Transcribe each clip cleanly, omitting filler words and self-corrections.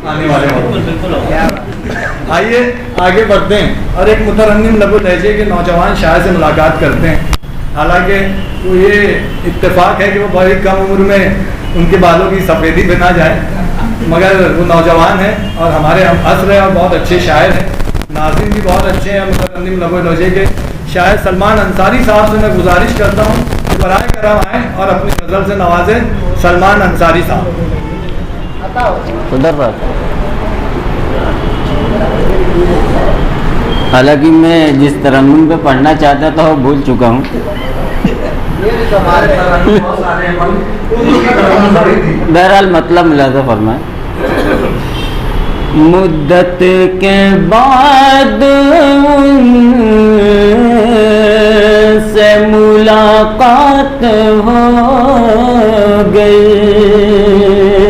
आने वाले वक्त। आइए आगे बढ़ते हैं और एक मुतरन्निम लबो लहजे के नौजवान शायर से मुलाकात करते हैं। हालांकि वो ये इत्तेफाक है कि वो बड़ी कम उम्र में उनके बालों की सफ़ेदी पे ना जाए, मगर वो नौजवान है और हमारे हम असर है और बहुत अच्छे शायर हैं। नाज़रीन भी बहुत अच्छे हैं। मुतरन्निम लबो लहजे के शायर सलमान अंसारी साहब से मैं गुजारिश करता हूँ कि बराए करम आएँ और अपनी गज़ल से नवाजें। सलमान अंसारी साहब उधर। हालांकि मैं जिस तरन्नुम पे पढ़ना चाहता था वो भूल चुका हूँ। बहरहाल मतलब मिला था फरमाए। मुद्दत के बाद उनसे मुलाकात हो गई।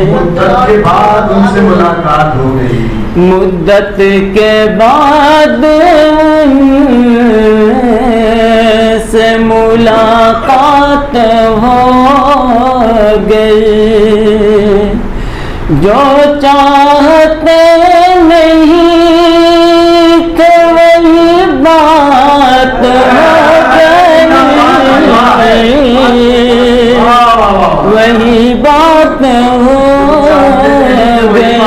मुद्दत के बाद उनसे मुलाकात हो गई। मुद्दत के बाद उनसे मुलाकात हो गई। जो चाहते नहीं थे वही बात हो गई। वही बात हो गई।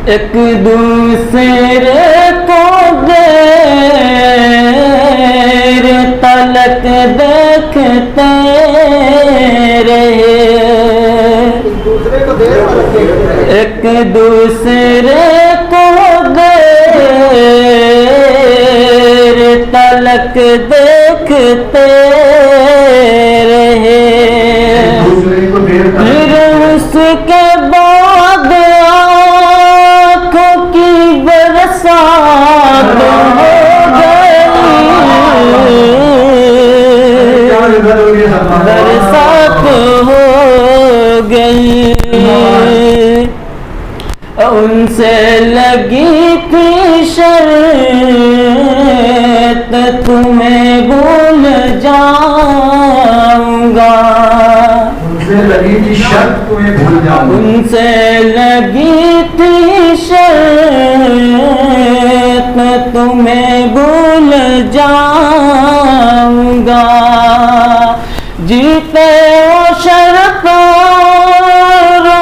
एक दूसरे को देर तलक देखते रहे। एक दूसरे को देर तलक देखते रहे। फिर उसके बाद आँखों की बरसात हो गई। बरसात हो गई। उनसे लगी थी शर्त तुम्हें भूल जाऊंगा। उनसे लगी थी शर्त तुम्हें भूल जाऊंगा। उनसे लगी थी शर्त तुम्हें भूल जाऊंगा। जीते वो शर्त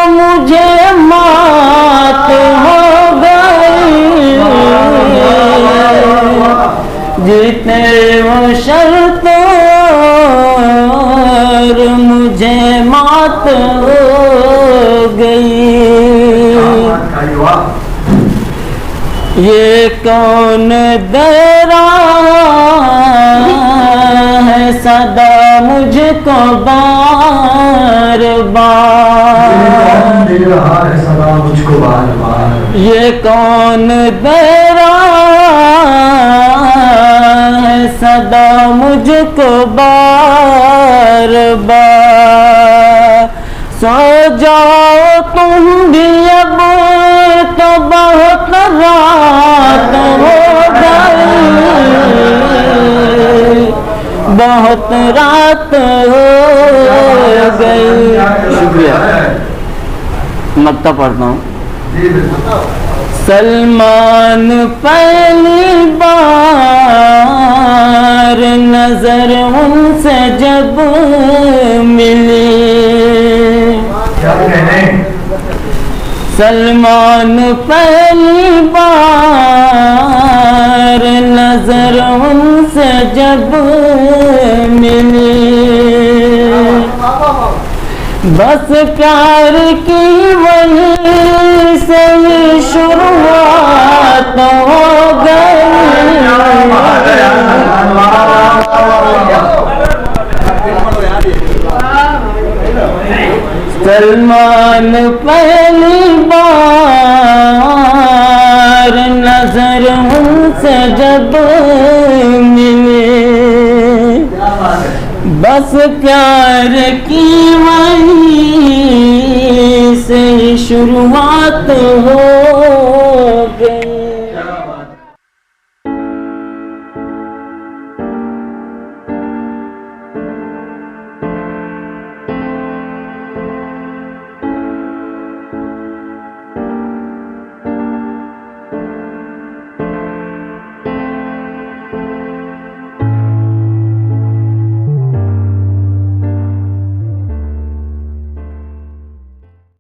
मुझे मात हो गई। जीते वो शर्त मुझे मात हो गई। ये कौन दरा है सदा मुझको बार बार। दे रहा है सदा मुझको बार बार। ये कौन दरा है सदा मुझको बार बार। सो जाओ तुम भी अब तो बहुत रात हो गई। बहुत रात हो गई। शुक्रिया। मक्ता पढ़ता हूँ। सलमान पहली बार नजर उनसे जब मिली। सलमान पहली बार नजर उनसे जब मिली। बस प्यार की वही से शुरुआत हो गई। सलमान पहली बार नजर उनसे जब मिले। बस प्यार की वही से शुरुआत हो गई।